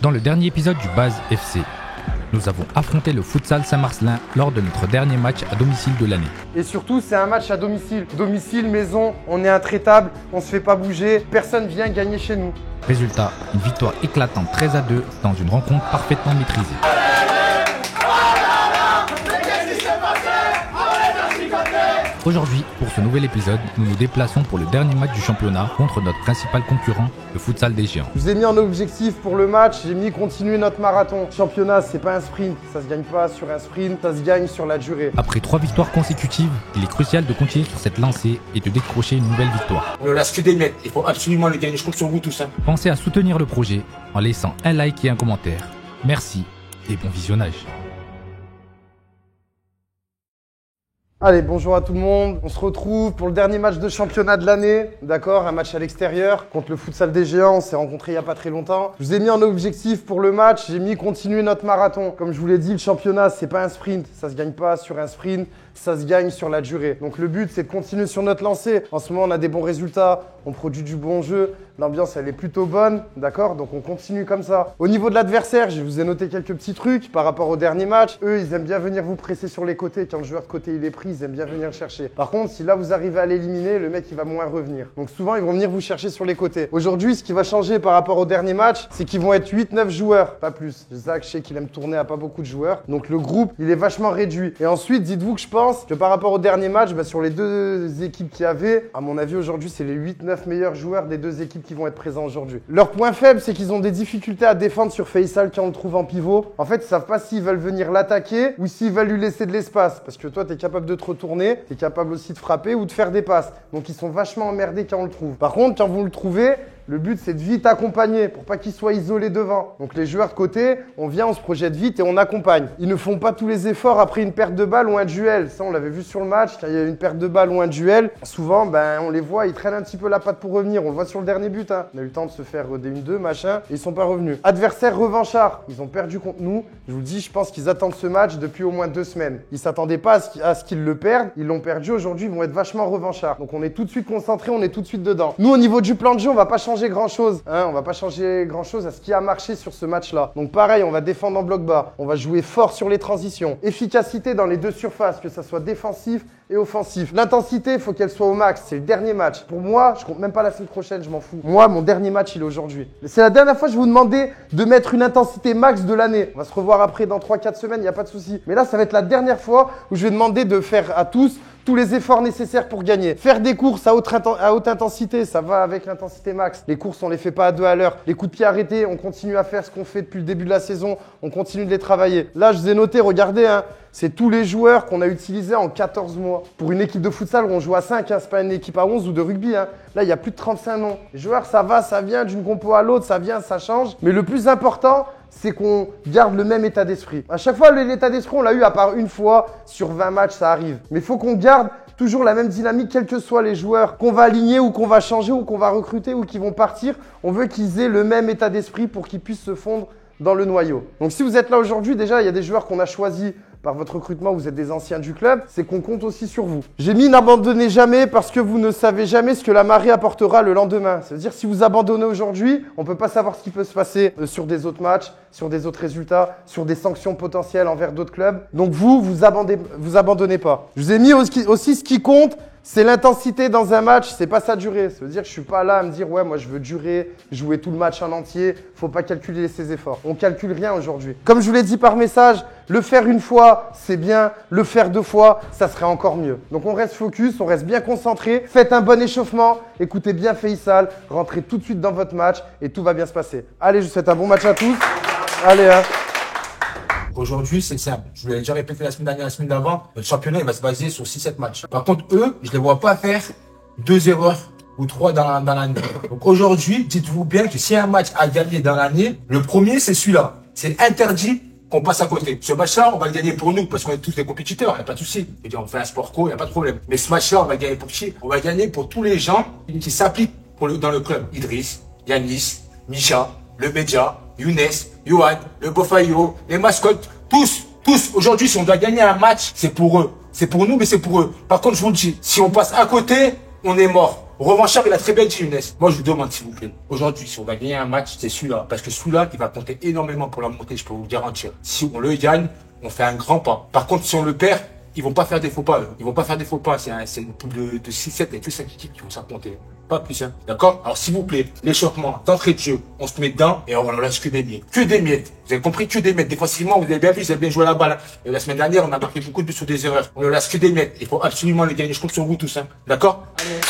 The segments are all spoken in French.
Dans le dernier épisode du Buzz FC, nous avons affronté le Futsal Saint-Marcelin lors de notre dernier match à domicile de l'année. Et surtout, c'est un match à domicile. Domicile, maison, on est intraitable, on se fait pas bouger, personne vient gagner chez nous. Résultat, une victoire éclatante 13-2 dans une rencontre parfaitement maîtrisée. Aujourd'hui, pour ce nouvel épisode, nous nous déplaçons pour le dernier match du championnat contre notre principal concurrent, le Futsal des Géants. Je vous ai mis en objectif pour le match, j'ai mis continuer notre marathon. Championnat, c'est pas un sprint, ça se gagne pas sur un sprint, ça se gagne sur la durée. Après 3 victoires consécutives, il est crucial de continuer sur cette lancée et de décrocher une nouvelle victoire. On ne lâche que des mètres, il faut absolument les gagner, je compte sur vous tous. Pensez à soutenir le projet en laissant un like et un commentaire. Merci et bon visionnage. Allez, bonjour à tout le monde. On se retrouve pour le dernier match de championnat de l'année. D'accord, un match à l'extérieur contre le Futsal des Géants. On s'est rencontrés il n'y a pas très longtemps. Je vous ai mis en objectif pour le match, j'ai mis continuer notre marathon. Comme je vous l'ai dit, le championnat, c'est pas un sprint. Ça se gagne pas sur un sprint, ça se gagne sur la durée. Donc le but, c'est de continuer sur notre lancée. En ce moment, on a des bons résultats, on produit du bon jeu. L'ambiance, elle est plutôt bonne, d'accord? Donc on continue comme ça. Au niveau de l'adversaire, je vous ai noté quelques petits trucs par rapport au dernier match. Eux, ils aiment bien venir vous presser sur les côtés. Quand le joueur de côté, il est pris, ils aiment bien venir le chercher. Par contre, si là, vous arrivez à l'éliminer, le mec, il va moins revenir. Donc souvent, ils vont venir vous chercher sur les côtés. Aujourd'hui, ce qui va changer par rapport au dernier match, c'est qu'ils vont être 8-9 joueurs, pas plus. Zach, je sais qu'il aime tourner à pas beaucoup de joueurs. Donc le groupe, il est vachement réduit. Et ensuite, dites-vous que je pense que par rapport au dernier match, sur les deux équipes qu'il y avait, à mon avis, aujourd'hui, c'est les 8-9 meilleurs joueurs des deux équipes qui vont être présents aujourd'hui. Leur point faible, c'est qu'ils ont des difficultés à défendre sur Faisal quand on le trouve en pivot. En fait, ils savent pas s'ils veulent venir l'attaquer ou s'ils veulent lui laisser de l'espace. Parce que toi, tu es capable de te retourner, tu es capable aussi de frapper ou de faire des passes. Donc, ils sont vachement emmerdés quand on le trouve. Par contre, quand vous le trouvez, le but, c'est de vite accompagner pour pas qu'ils soient isolés devant. Donc, les joueurs de côté, on vient, on se projette vite et on accompagne. Ils ne font pas tous les efforts après une perte de balle ou un duel. Ça, on l'avait vu sur le match. Quand il y a une perte de balle ou un duel, souvent, on les voit, ils traînent un petit peu la patte pour revenir. On le voit sur le dernier but. On a eu le temps de se faire des 1-2, machin, et ils sont pas revenus. Adversaire revanchard, ils ont perdu contre nous. Je vous le dis, je pense qu'ils attendent ce match depuis au moins 2 semaines. Ils s'attendaient pas à ce qu'ils le perdent. Ils l'ont perdu. Aujourd'hui, ils vont être vachement revanchards. Donc, on est tout de suite concentrés, on est tout de suite dedans. Nous, au niveau du plan de jeu, on va pas changer grand-chose. On va pas changer grand-chose à ce qui a marché sur ce match-là. Donc pareil, on va défendre en bloc bas. On va jouer fort sur les transitions. Efficacité dans les deux surfaces, que ça soit défensif et offensif. L'intensité, il faut qu'elle soit au max. C'est le dernier match. Pour moi, je compte même pas la semaine prochaine, je m'en fous. Moi, mon dernier match, il est aujourd'hui. C'est la dernière fois que je vous demandais de mettre une intensité max de l'année. On va se revoir après dans 3-4 semaines, il n'y a pas de souci. Mais là, ça va être la dernière fois où je vais demander de faire à tous les efforts nécessaires pour gagner. Faire des courses à haute intensité, ça va avec l'intensité max. Les courses, on les fait pas à 2 à l'heure. Les coups de pied arrêtés, on continue à faire ce qu'on fait depuis le début de la saison. On continue de les travailler. Là, je vous ai noté, regardez, c'est tous les joueurs qu'on a utilisés en 14 mois. Pour une équipe de futsal, on joue à 5, c'est pas une équipe à 11 ou de rugby. Là, il y a plus de 35 noms. Les joueurs, ça va, ça vient d'une compo à l'autre, ça vient, ça change. Mais le plus important, c'est qu'on garde le même état d'esprit. À chaque fois, l'état d'esprit, on l'a eu à part une fois sur 20 matchs, ça arrive. Mais il faut qu'on garde toujours la même dynamique, quels que soient les joueurs qu'on va aligner ou qu'on va changer ou qu'on va recruter ou qui vont partir. On veut qu'ils aient le même état d'esprit pour qu'ils puissent se fondre dans le noyau. Donc si vous êtes là aujourd'hui, déjà, il y a des joueurs qu'on a choisis par votre recrutement, vous êtes des anciens du club, c'est qu'on compte aussi sur vous. J'ai mis n'abandonnez jamais parce que vous ne savez jamais ce que la marée apportera le lendemain. Ça veut dire si vous abandonnez aujourd'hui, on ne peut pas savoir ce qui peut se passer sur des autres matchs, sur des autres résultats, sur des sanctions potentielles envers d'autres clubs. Donc vous abandonnez pas. Je vous ai mis aussi ce qui compte, c'est l'intensité dans un match, c'est pas sa durée. Ça veut dire que je suis pas là à me dire ouais moi je veux durer, jouer tout le match en entier. Faut pas calculer ses efforts. On calcule rien aujourd'hui. Comme je vous l'ai dit par message, le faire une fois c'est bien, le faire 2 fois ça serait encore mieux. Donc on reste focus, on reste bien concentré. Faites un bon échauffement, écoutez bien Faisal, rentrez tout de suite dans votre match et tout va bien se passer. Allez, je vous souhaite un bon match à tous. Allez Aujourd'hui, c'est simple. Je vous l'ai déjà répété la semaine dernière, la semaine d'avant. Notre championnat, il va se baser sur 6-7 matchs. Par contre, eux, je les vois pas faire 2 erreurs ou 3 dans l'année. Donc aujourd'hui, dites-vous bien que s'il y a un match à gagner dans l'année, le premier, c'est celui-là. C'est interdit qu'on passe à côté. Ce match-là, on va le gagner pour nous parce qu'on est tous des compétiteurs, il n'y a pas de souci. Je veux dire, on fait un sport co, il n'y a pas de problème. Mais ce match-là, on va le gagner pour qui? On va le gagner pour tous les gens qui s'appliquent dans le club. Idriss, Yanis, Misha, le Média, Younes, Johan, le Bofayo, les mascottes, tous. Aujourd'hui, si on doit gagner un match, c'est pour eux. C'est pour nous, mais c'est pour eux. Par contre, je vous le dis, si on passe à côté, on est mort. Revanchard, il a très bien dit, Younes. Moi, je vous demande, s'il vous plaît. Aujourd'hui, si on va gagner un match, c'est celui-là. Parce que celui-là, il va compter énormément pour la montée, je peux vous le garantir. Si on le gagne, on fait un grand pas. Par contre, si on le perd, ils vont pas faire des faux pas. Ils vont pas faire des faux pas. C'est une poule de 6-7 et tous 5 équipes qui vont s'affronter. Pas plus, hein. D'accord? Alors, s'il vous plaît, l'échauffement, d'entrée de jeu, on se met dedans et on lâche que des miettes. Que des miettes. Vous avez compris? Que des miettes. Défensivement, vous avez bien vu, vous avez bien joué la balle. Et la semaine dernière, on a marqué beaucoup de buts sur des erreurs. On ne lâche que des miettes. Il faut absolument les gagner. Je compte sur vous tous, hein. D'accord? Allez.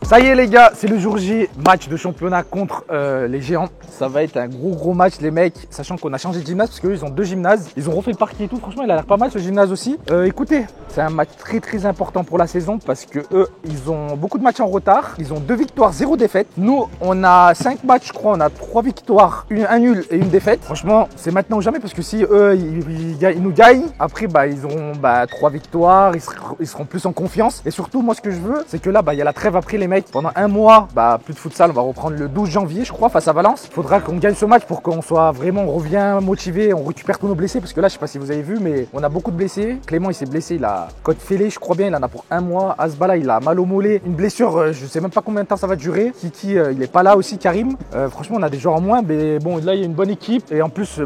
Ça y est les gars, c'est le jour J, match de championnat contre les géants. Ça va être un gros match les mecs, sachant qu'on a changé de gymnase parce qu'eux ils ont 2 gymnases. Ils ont refait le parquet et tout, franchement il a l'air pas mal ce gymnase aussi. Écoutez, c'est un match très important pour la saison parce que eux ils ont beaucoup de matchs en retard. Ils ont 2 victoires, 0 défaite. Nous on a 5 matchs je crois, on a 3 victoires, un nul et une défaite. Franchement c'est maintenant ou jamais parce que si eux ils nous gagnent, après ils auront 3 victoires, ils seront plus en confiance. Et surtout moi ce que je veux c'est que là il y a la trêve après les mecs. Pendant un mois, plus de futsal, on va reprendre le 12 janvier je crois face à Valence. Il faudra qu'on gagne ce match pour qu'on soit vraiment, on revient motivé, on récupère tous nos blessés parce que là je sais pas si vous avez vu mais on a beaucoup de blessés. Clément il s'est blessé, il a côte fêlée je crois bien, il en a pour un mois. Asbala il a mal au mollet, une blessure, je sais même pas combien de temps ça va durer. Kiki il est pas là aussi, Karim. Franchement on a des joueurs en moins mais bon là il y a une bonne équipe et en plus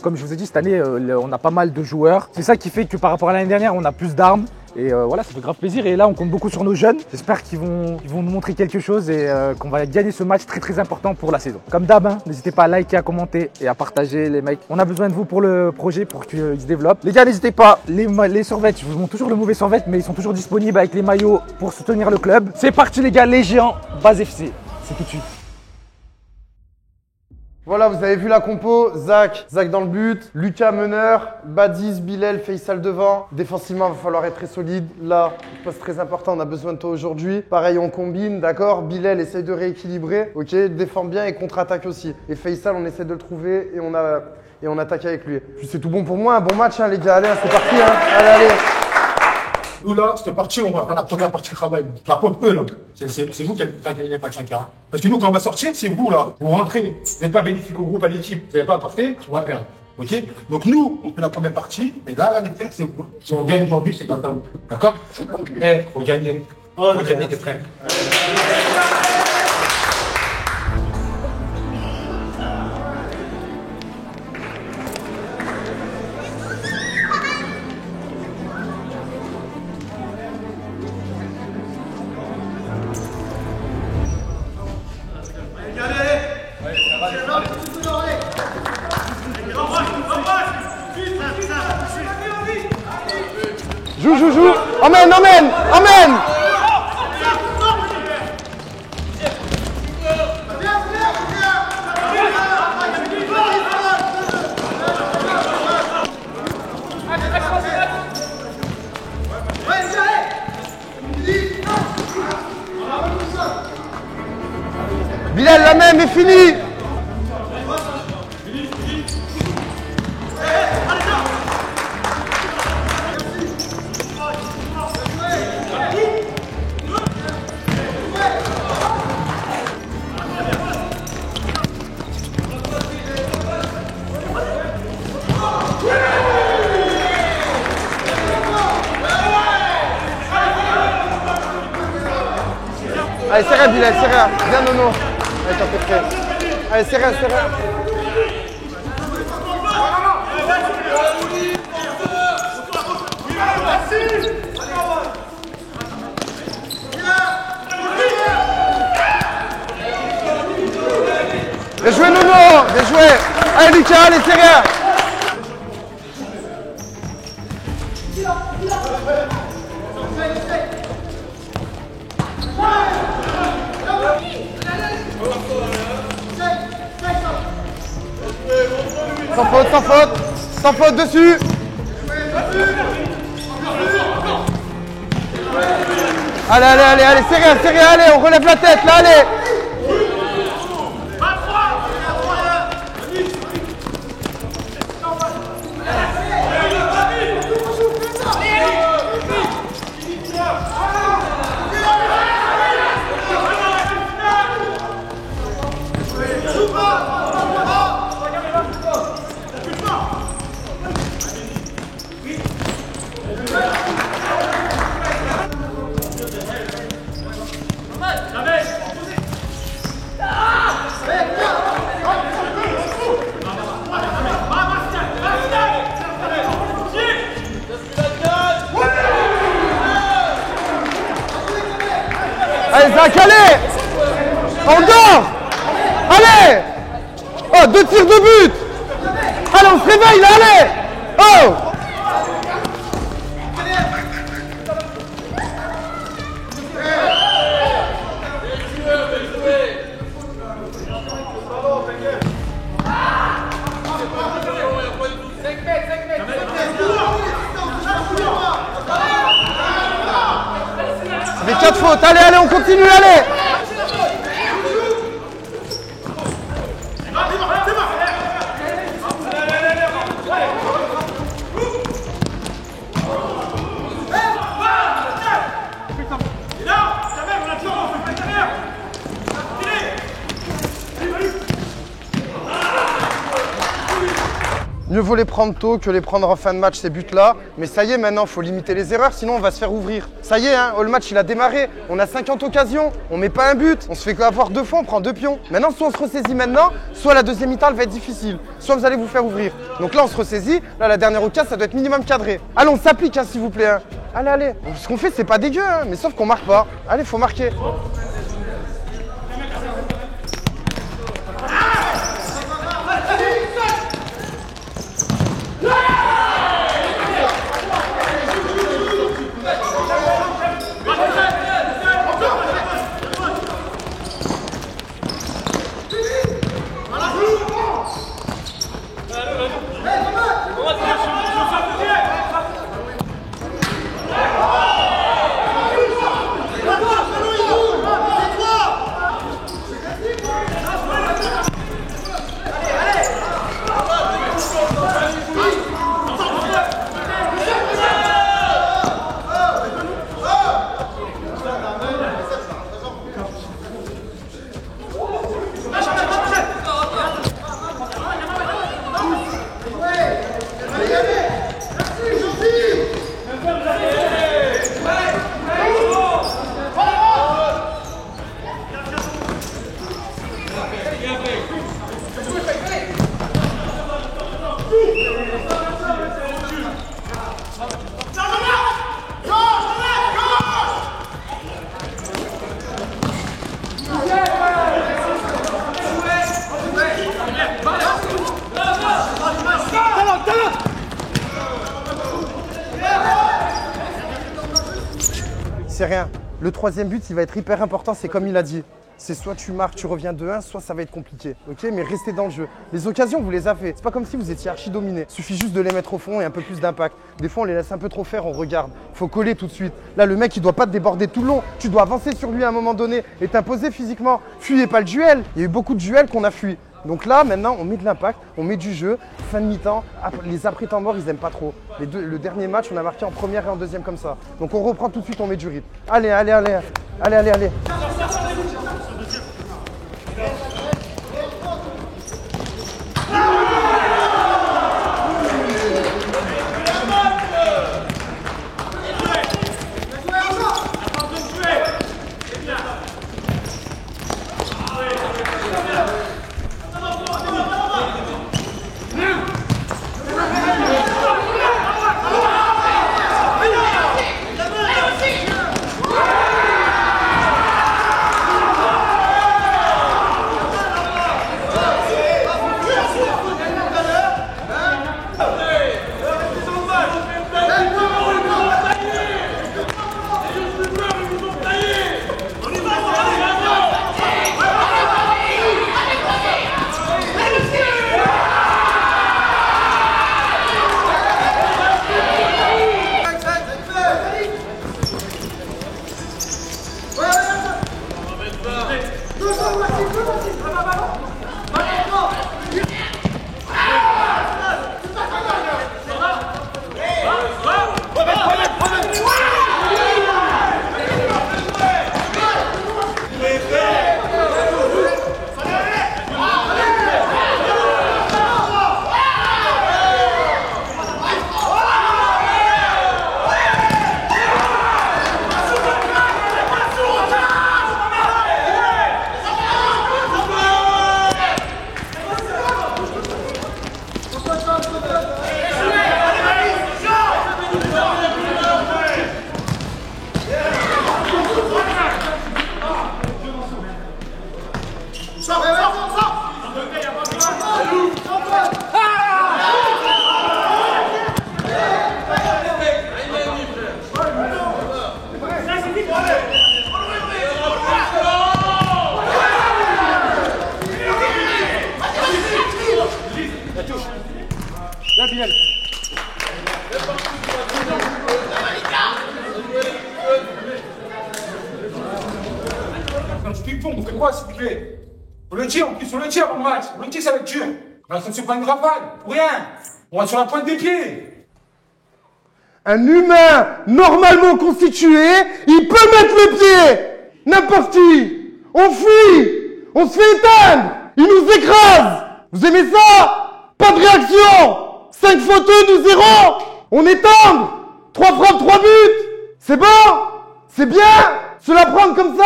comme je vous ai dit cette année on a pas mal de joueurs. C'est ça qui fait que par rapport à l'année dernière on a plus d'armes. Et voilà, ça fait grave plaisir. Et là, on compte beaucoup sur nos jeunes. J'espère qu'ils vont nous montrer quelque chose et qu'on va gagner ce match très important pour la saison. Comme d'hab, n'hésitez pas à liker, à commenter et à partager les mecs. On a besoin de vous pour le projet, pour qu'il se développe. Les gars, n'hésitez pas. Les survêtements, je vous montre toujours le mauvais survêt, mais ils sont toujours disponibles avec les maillots pour soutenir le club. C'est parti les gars, les géants, base FC. C'est tout de suite. Voilà, vous avez vu la compo, Zach dans le but, Lucas meneur, Badiz, Bilal, Faisal devant. Défensivement, il va falloir être très solide. Là, poste très important, on a besoin de toi aujourd'hui. Pareil, on combine, d'accord? Bilal essaye de rééquilibrer, ok? Défend bien et contre-attaque aussi. Et Faisal, on essaie de le trouver et on attaque avec lui. Puis c'est tout bon pour moi, un bon match les gars, allez, c'est parti allez. Nous là, c'était parti, on va faire la première partie de travail. Par contre, eux là, c'est vous qui allez gagner les matchs chacun. Parce que nous, quand on va sortir, c'est vous là. Vous rentrez, vous n'êtes pas bénéfique au groupe, à l'équipe, vous n'avez pas apporté, on va perdre. Ok? Donc nous, on fait la première partie, et là, la défaite, c'est vous. Si on gagne aujourd'hui, c'est pas ça. D'accord? Mais faut gagner. Faut gagner, t'es prêt? Joue. Emmène. Bilal, la même est finie. Allez, c'est rien, Bilal, c'est rien. Viens, Nono. Allez, t'en fais prêt. Allez, c'est rien. Bien joué, Nono. Bien joué. Allez, Lucas, allez, c'est rien. Sans faute dessus. Allez, c'est rien, allez, on relève la tête, là, allez. Allez Zach, allez! Encore! Allez! Oh, 2 tirs de but! Allez, on se réveille là, allez! Oh! Ça fait 4 fautes, allez, allez, on continue, allez! Mieux vaut les prendre tôt que les prendre en fin de match, ces buts-là. Mais ça y est, maintenant, il faut limiter les erreurs, sinon on va se faire ouvrir. Ça y est, hein, le match, il a démarré. On a 50 occasions, on met pas un but. On se fait avoir 2 fois, on prend 2 pions. Maintenant, soit on se ressaisit maintenant, soit la deuxième mi-temps, elle va être difficile. Soit vous allez vous faire ouvrir. Donc là, on se ressaisit. Là, la dernière occasion, ça doit être minimum cadré. Allez, on s'applique, hein, s'il vous plaît. Hein. Allez, allez. Ce qu'on fait, c'est pas dégueu, hein, mais sauf qu'on marque pas. Allez, faut marquer. C'est rien. Le 3e but, il va être hyper important, c'est comme il a dit. C'est soit tu marques, tu reviens de 1, soit ça va être compliqué. Ok, mais restez dans le jeu. Les occasions, vous les avez. C'est pas comme si vous étiez archi dominé. Il suffit juste de les mettre au fond et un peu plus d'impact. Des fois, on les laisse un peu trop faire, on regarde. Faut coller tout de suite. Là, le mec, il doit pas te déborder tout le long. Tu dois avancer sur lui à un moment donné et t'imposer physiquement. Fuyez pas le duel. Il y a eu beaucoup de duels qu'on a fui. Donc là, maintenant, on met de l'impact, on met du jeu. Fin de mi-temps, les après-temps morts, ils aiment pas trop. Le dernier match, on a marqué en première et en deuxième comme ça. Donc on reprend tout de suite, on met du rythme. Allez, allez, allez. Allez, allez, allez. Gabriel. Du ping-pong, on fait quoi s'il vous plaît? On le tire en plus, on le tire avant le match. On le tire, ça va être dur. On ne se pas une rafale, pour rien. On va sur la pointe des pieds. Un humain normalement constitué, il peut mettre le pied. N'importe qui. On fuit. On se fait éteindre. Il nous écrase. Vous aimez ça? Pas de réaction. 5 photos, nous 0. On est tendre. 3 frappes, 3 buts. C'est bon? C'est bien? Se la prendre comme ça?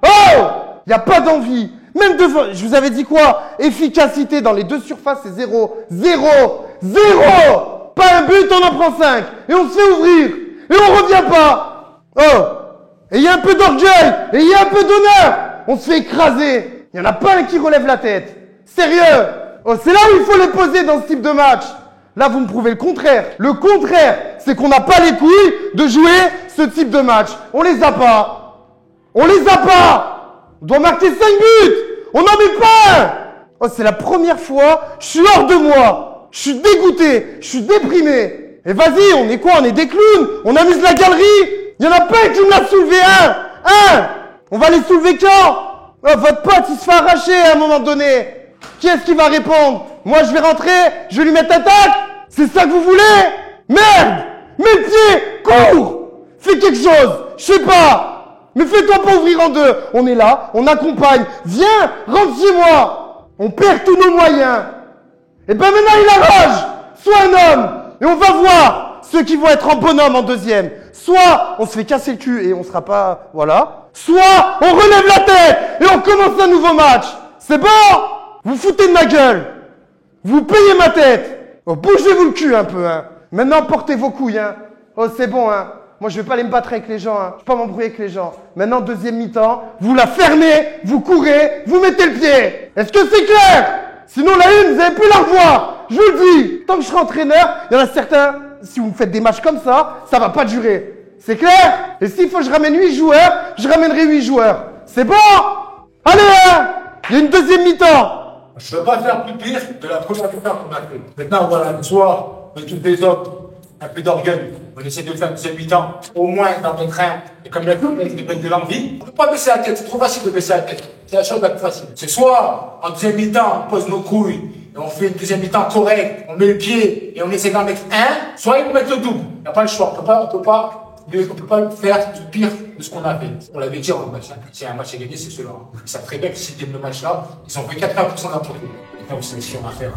Oh! Il n'y a pas d'envie. Même devant, je vous avais dit quoi? Efficacité dans les deux surfaces, c'est 0. 0. 0. Pas un but, on en prend 5. Et on se fait ouvrir. Et on revient pas. Oh! Et il y a un peu d'orgueil. Et il y a un peu d'honneur. On se fait écraser. Il n'y en a pas un qui relève la tête. Sérieux. Oh, c'est là où il faut les poser dans ce type de match. Là, vous me prouvez le contraire. Le contraire, c'est qu'on n'a pas les couilles de jouer ce type de match. On les a pas. On les a pas. On doit marquer 5 buts. On n'en met pas un. Oh, c'est la première fois. Je suis hors de moi. Je suis dégoûté. Je suis déprimé. Et vas-y, on est quoi? On est des clowns. On amuse la galerie. Il y en a pas un qui me l'a soulevé. Un. On va les soulever quand? Oh, votre pote, il se fait arracher à un moment donné. Qui est-ce qui va répondre? Moi, je vais rentrer, je vais lui mettre un tac. C'est ça que vous voulez? Merde! Mets le pied! Cours! Fais quelque chose! Je sais pas! Mais fais-toi pas ouvrir en deux! On est là, on accompagne. Viens! Rentre chez moi! On perd tous nos moyens. Et ben maintenant, il a rage! Sois un homme! Et on va voir ceux qui vont être en bonhomme en deuxième. Soit on se fait casser le cul et on sera pas... Voilà. Soit on relève la tête et on commence un nouveau match. C'est bon? Vous foutez de ma gueule. Vous payez ma tête. Oh, bougez-vous le cul un peu, hein. Maintenant, portez vos couilles, hein. Oh, c'est bon, hein. Moi, je vais pas aller me battre avec les gens, hein. Je vais pas m'embrouiller avec les gens. Maintenant, deuxième mi-temps, vous la fermez, vous courez, vous mettez le pied. Est-ce que c'est clair? Sinon, la une, vous avez plus la revoir. Je vous le dis. Tant que je serai entraîneur, il y en a certains, si vous me faites des matchs comme ça va pas durer. C'est clair? Et s'il faut que je ramène 8 joueurs, je ramènerai 8 joueurs. C'est bon? Allez, hein. Il y a une deuxième mi-temps. Je ne veux pas faire plus pire que la première fois qu'on a fait. Maintenant, voilà, le soir, on est tous des hommes, un peu d'orgueil. On essaie de faire une deuxième mi-temps, au moins dans notre train. Et comme il y a de l'envie, on ne peut pas baisser la tête. C'est trop facile de baisser la tête. C'est la chose la plus facile. C'est soit, en deuxième mi-temps, on pose nos couilles, et on fait une deuxième mi-temps correcte, on met le pied, et on essaie d'en mettre un, soit ils vont mettre le double. Il n'y a pas le choix. On peut pas faire du pire de ce qu'on a fait. On l'avait dit en match. C'est un match à gagner, c'est cela. Ils savent très bien que s'ils gagnent le match-là, ils ont fait 80% d'approche. Et donc, c'est ce qu'on a fait.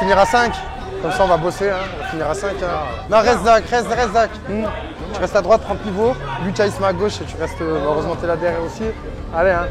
finir à 5. Comme ça, on va bosser, hein. On va finir à 5. Hein. Non, reste Zach, reste Zach. Tu restes à droite, prends le pivot. Lui, tu ailles à gauche et tu restes. Heureusement, t'es là derrière aussi. Allez, hein.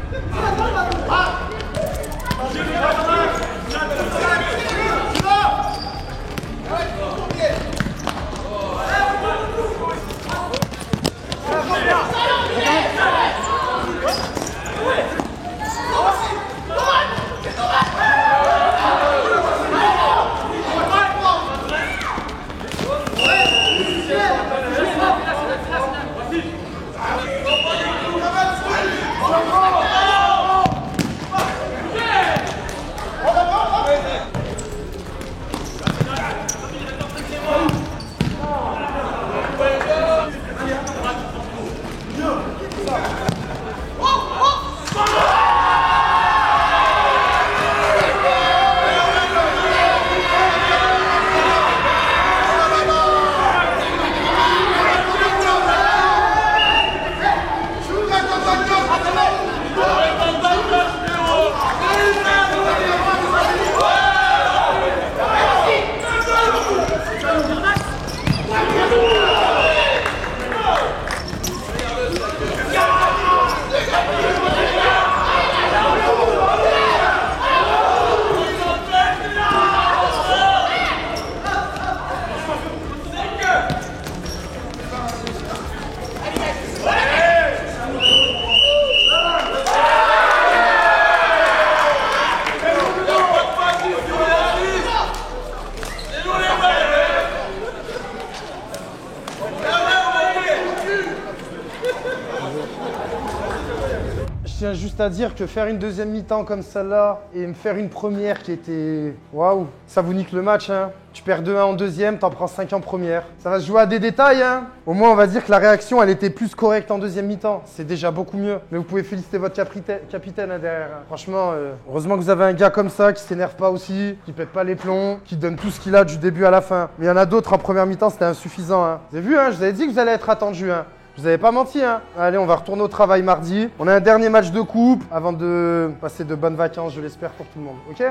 Je tiens juste à dire que faire une deuxième mi-temps comme celle-là et me faire une première qui était... Waouh, ça vous nique le match, hein. Tu perds 2-1 en deuxième, t'en prends 5 en première. Ça va se jouer à des détails, hein. Au moins, on va dire que la réaction, elle était plus correcte en deuxième mi-temps. C'est déjà beaucoup mieux. Mais vous pouvez féliciter votre capitaine hein, derrière. Hein. Franchement, heureusement que vous avez un gars comme ça qui s'énerve pas aussi, qui pète pas les plombs, qui donne tout ce qu'il a du début à la fin. Mais il y en a d'autres en première mi-temps, c'était insuffisant. Hein. Vous avez vu, hein, je vous avais dit que vous allez être attendu. Hein. Je vous avais pas menti, hein. Allez, on va retourner au travail mardi. On a un dernier match de coupe avant de passer de bonnes vacances, je l'espère, pour tout le monde. Ok?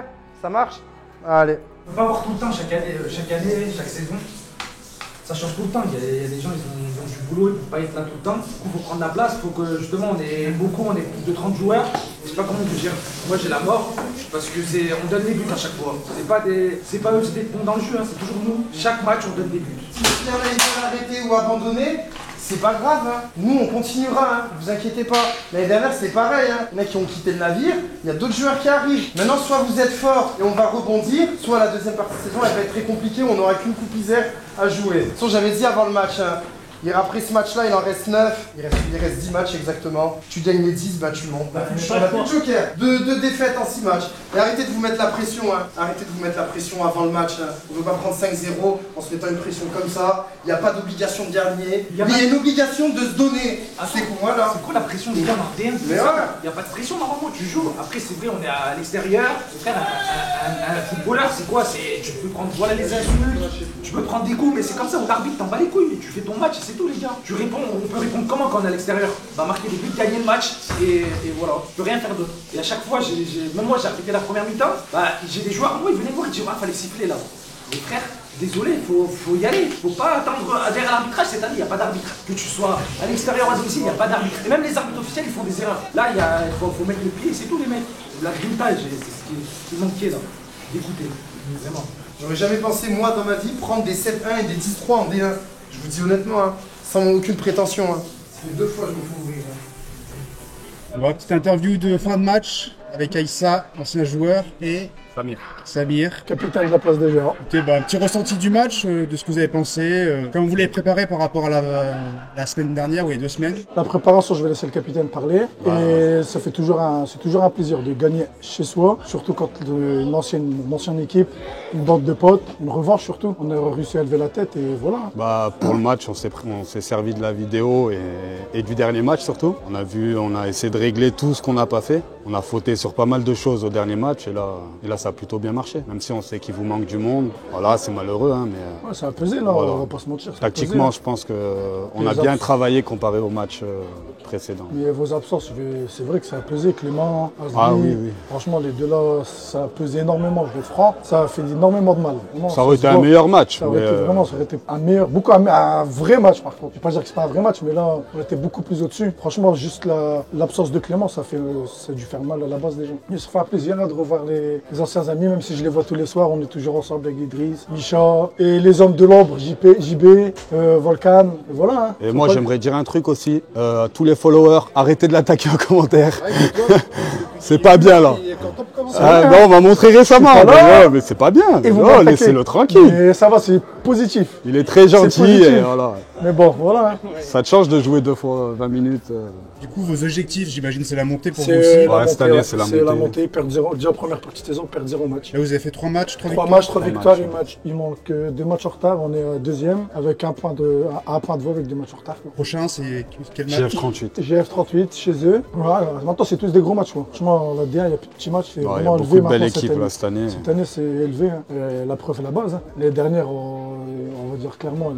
Ça marche? Allez. On peut pas avoir tout le temps, chaque année, chaque saison. Ça change tout le temps. Il y a des gens, ils ont du boulot, ils ne peuvent pas être là tout le temps. Du coup, il faut prendre la place. Il faut que, justement, on est beaucoup, on est plus de 30 joueurs. Je sais pas comment vous dire. Moi, j'ai la mort parce que on donne des buts à chaque fois. C'est pas eux, c'est des bons dans le jeu, hein, c'est toujours nous. Chaque match, on donne des buts. Si y en a été arrêté ou abandonné, c'est pas grave, hein. Nous on continuera, hein. Vous inquiétez pas. L'année dernière c'est pareil, hein. Les mecs qui ont quitté le navire, il y a d'autres joueurs qui arrivent. Maintenant soit vous êtes forts et on va rebondir, soit la deuxième partie de saison elle va être très compliquée, on n'aura qu'une coupe Isère à jouer. De toute façon j'avais dit avant le match, hein. Après ce match-là, il en reste 9. Il reste 10 matchs exactement. Tu gagnes les 10, bah tu montes. On a plus de joker. Deux défaites en 6 matchs. Et arrêtez de vous mettre la pression. Hein. Arrêtez de vous mettre la pression avant le match. Hein. On ne veut pas prendre 5-0 en se mettant une pression comme ça. Il n'y a pas d'obligation de gagner. Mais il y a une obligation de se donner. C'est quoi là? C'est quoi la pression de gagner? Il n'y a pas de pression normalement, tu joues. Après, c'est vrai, on est à l'extérieur. Frère, un footballeur, c'est quoi? Tu peux prendre les insultes, tu peux prendre des coups, mais c'est comme ça, on t'arbitre, t'en bats les couilles. Mais tu fais ton match. C'est tout les gars. On peut répondre comment quand on est à l'extérieur? Bah marquer des buts, gagner le match et voilà. Je peux rien faire d'autre. Et à chaque fois, même moi j'ai arrêté la première mi-temps, bah j'ai des joueurs, moi ils venaient me voir et disaient ah fallait siffler là. Mais frère, désolé, faut y aller. Faut pas attendre derrière l'arbitrage cette année, il n'y a pas d'arbitre. Que tu sois à l'extérieur ou à domicile, il n'y a pas d'arbitre. Et même les arbitres officiels ils font des erreurs. Là il faut mettre le pied, c'est tout les mecs. La grintage, c'est ce qui manquait là. Dégoûté, vraiment. J'aurais jamais pensé moi dans ma vie prendre des 7-1 et des 10-3 en D1. Je vous dis honnêtement, hein, sans aucune prétention. Hein. Ça fait 2 fois que je me fais ouvrir. Hein. Alors, petite interview de fin de match avec Aïssa, ancien joueur, et Samir. Capitaine de la place des Géants. Okay, un petit ressenti du match, de ce que vous avez pensé, comment vous l'avez préparé par rapport à la semaine dernière ou il y a 2 semaines. La préparation, je vais laisser le capitaine parler. Et ça fait toujours un plaisir de gagner chez soi, surtout quand une ancienne équipe, une bande de potes, une revanche surtout. On a réussi à lever la tête et voilà. Pour le match, on s'est servi de la vidéo et du dernier match surtout. On a essayé de régler tout ce qu'on n'a pas fait. On a fauté sur pas mal de choses au dernier match et là ça a plutôt bien marché. Même si on sait qu'il vous manque du monde. Voilà, c'est malheureux, hein, mais... Ouais, ça a pesé là, Voilà. on va pas se mentir. ça a Tactiquement, pesé, je pense qu'on Les a bien abs- travaillé comparé au match précédent. Mais vos absences, c'est vrai que ça a pesé. Clément, Azli, Ah oui, oui. franchement, les deux là, ça a pesé énormément. Je vais être franc, ça a fait énormément de mal. Vraiment, Ça aurait se été un voit. meilleur match. Ça aurait mais, été vraiment, ça aurait été un meilleur, un vrai match par contre. Je vais pas dire que c'est pas un vrai match, mais là, on était beaucoup plus au-dessus. Franchement, juste l'absence de Clément, ça a dû faire mal à la base des gens. Mais ça fait un plaisir là, de revoir les anciens amis, même si je les vois tous les soirs, on est toujours ensemble avec Idriss, Micha et les hommes de l'ombre, JB, Volcan, et voilà. Hein. Et moi, j'aimerais dire un truc aussi. À tous les followers, arrêtez de l'attaquer en commentaire. C'est pas bien là. Non, on m'a montré récemment. C'est pas là. Mais c'est pas bien. Et vous Non, m'attaquez. laissez-le tranquille. Mais ça va, c'est positif. Il est très gentil. positif. Et voilà. Mais bon, voilà. Hein. Ça te change de jouer 2 fois 20 minutes. Du coup, vos objectifs, j'imagine, c'est la montée pour vous C'est aussi. la Ouais, montée, cette année, ouais. c'est la C'est la montée. montée, perdre 0. Déjà, première partie de saison, perdre 0 match. Là, vous avez fait 3 matchs, 3 3 victoires. matchs, 3 victoires, matchs. il manque 2 matchs en retard. On est deuxième avec un point de voix avec 2 matchs en retard. Prochain, c'est quel match? GF38. GF38 chez eux. Voilà, maintenant, c'est tous des gros matchs. Quoi. Franchement, la D1, il n'y a plus de petits matchs. C'est Ouais, il y a vraiment beaucoup élevé de belles maintenant équipes là cette année. Cette année, c'est élevé. Hein. La preuve est la base. Hein. Les dernières, on va dire clairement,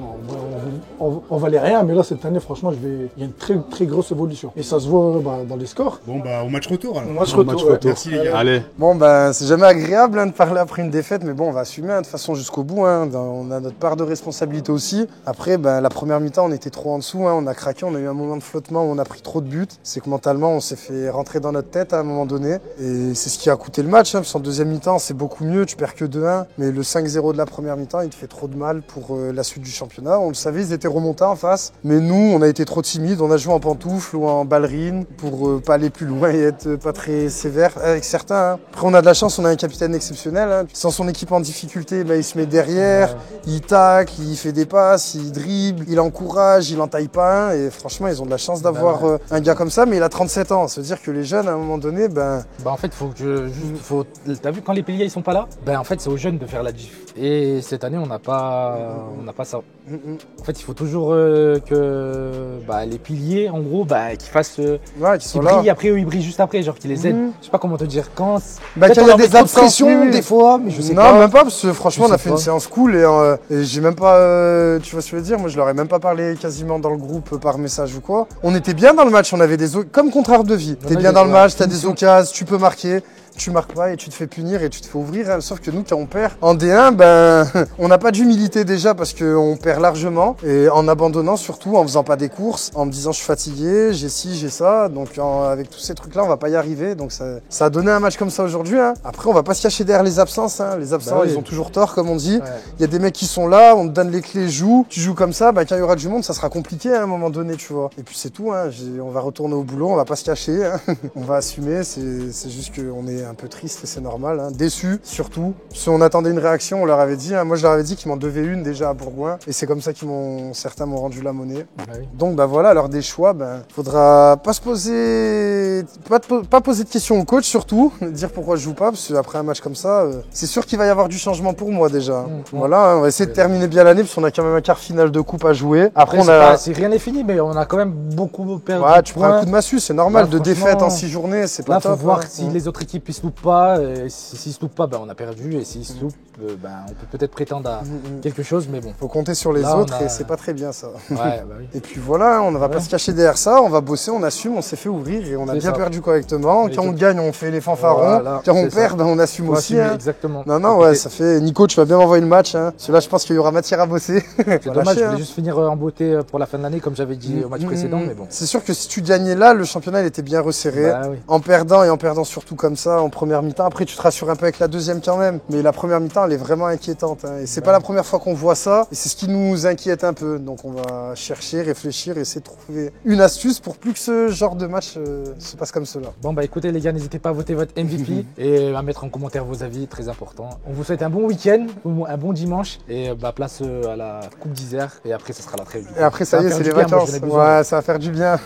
on valait rien. Mais là, cette année, franchement, il y a une très, très grosse évolution. Et ça se voit dans les scores. Bon, bah, au match retour alors. Match Match retour. ouais. retour. Merci les gars. Allez. Bon, ben, c'est jamais agréable hein, de parler après une défaite, mais bon, on va assumer hein, de toute façon jusqu'au bout. Hein. On a notre part de responsabilité aussi. Après, ben, la première mi-temps, on était trop en dessous. Hein. On a craqué, on a eu un moment de flottement où on a pris trop de buts. C'est que mentalement, on s'est fait rentrer dans notre tête à un moment donné. Et c'est ce qui a coûté le match. Hein, parce qu'en deuxième mi-temps, c'est beaucoup mieux. Tu perds que 2-1. Mais le 5-0 de la première mi-temps, il te fait trop de mal pour la suite du championnat. On le savait, ils étaient remontés en face. Mais nous, on a été trop timides. On a joué en pantoufle ou en ballerine pour pas aller plus loin et être pas très sévère avec certains. Hein. Après, on a de la chance, on a un capitaine exceptionnel. Hein. Sans son équipe en difficulté, ben, il se met derrière, il tacle, il fait des passes, il dribble, il encourage, il en taille pas un. Et franchement, ils ont de la chance d'avoir un gars comme ça, mais il a 37 ans. Ça veut dire que les jeunes, à un moment donné, ben... Bah en fait, t'as vu quand les piliers ils sont pas là, ben en fait c'est aux jeunes de faire la diff. Et cette année on n'a pas ça. En fait, il faut toujours que les piliers, en gros, qu'ils fassent, Ouais, qui sont qu'ils là. brillent après, eux ils brillent juste après, genre qu'ils les aident. Je sais pas comment te dire quand. Bah, Peut-être quand on il y a leur met des trop de absences, pression oui, oui. des fois, mais je sais Non, pas. même pas, parce que franchement, Je on a sais fait une pas. séance cool et j'ai même pas, tu vois ce que je veux dire, moi je leur ai même pas parlé quasiment dans le groupe par message ou quoi. On était bien dans le match, on avait comme contre Ardeville. T'es bien dans le match, t'as des occasions, tu peux marquer. Tu marques pas et tu te fais punir et tu te fais ouvrir. Hein. Sauf que nous, quand on perd en D1, ben, on n'a pas d'humilité déjà parce qu'on perd largement. Et en abandonnant surtout, en faisant pas des courses, en me disant je suis fatigué, j'ai ci, j'ai ça. Donc avec tous ces trucs-là, on va pas y arriver. Donc ça a donné un match comme ça aujourd'hui. Hein. Après, on va pas se cacher derrière les absences. Hein. Les absents, Bah oui. ils ont toujours tort, comme on dit. Ouais. Il y a des mecs qui sont là, on te donne les clés, joue. Tu joues comme ça, ben, quand il y aura du monde, ça sera compliqué à un moment donné, tu vois. Et puis c'est tout. Hein. On va retourner au boulot, on va pas se cacher. Hein. On va assumer. C'est juste qu'on est un peu triste et c'est normal, hein. Déçu surtout. Si on attendait une réaction, on leur avait dit, hein. Moi je leur avais dit qu'ils m'en devaient une déjà à Bourgoin et c'est comme ça certains m'ont rendu la monnaie. Oui. Donc bah voilà, à l'heure des choix, faudra pas pas poser de questions au coach surtout, dire pourquoi je joue pas parce qu'après un match comme ça, c'est sûr qu'il va y avoir du changement pour moi déjà. Voilà, hein. On va essayer de terminer bien l'année parce qu'on a quand même un quart final de coupe à jouer. Après on a rien n'est fini, mais on a quand même beaucoup perdu. ouais, tu prends un points. coup de massue, c'est normal, Là, de franchement, défaite en 6 journées, c'est pas Là, faut top. voir hein. si les autres équipes ils se loupent pas. Et s'ils se loupent pas, on a perdu. Et s'ils se loupent, on peut peut-être prétendre à quelque chose, mais bon. Faut compter sur les Là, autres on a- et c'est pas très bien ça. Ouais, bah oui. Et puis voilà, on ne va pas se cacher derrière ça, on va bosser, on assume, on s'est fait ouvrir et on a C'est bien ça. perdu correctement. Et Quand on tout. gagne, on fait les fanfarons. Voilà, Quand on c'est perd, ça. on assume Faut aussi. assumer, Hein. exactement. Non, ouais, ça fait. Nico, tu vas bien m'envoyer le match. Hein. Parce que là, je pense qu'il y aura matière à bosser. C'est dommage, je voulais juste finir en beauté pour la fin de l'année, comme j'avais dit au match précédent, mais bon. C'est sûr que si tu gagnais là, le championnat il était bien resserré. Bah oui. En perdant et en perdant surtout comme ça en première mi-temps. Après, tu te rassures un peu avec la deuxième quand même. Mais la première mi-temps, elle est vraiment inquiétante. Hein. Et c'est pas la première fois qu'on voit ça. Et c'est ce qui nous inquiète un peu. Donc on va chercher, réfléchir, essayer de trouver une astuce pour plus que ce genre de match se passe comme cela. Bon bah écoutez les gars, n'hésitez pas à voter votre MVP et à mettre en commentaire vos avis, très important. On vous souhaite un bon week-end, un bon dimanche et place à la Coupe d'Isère et après ça sera la trêve. Et après, ça y est, c'est les vacances. Ouais, ça va faire du bien.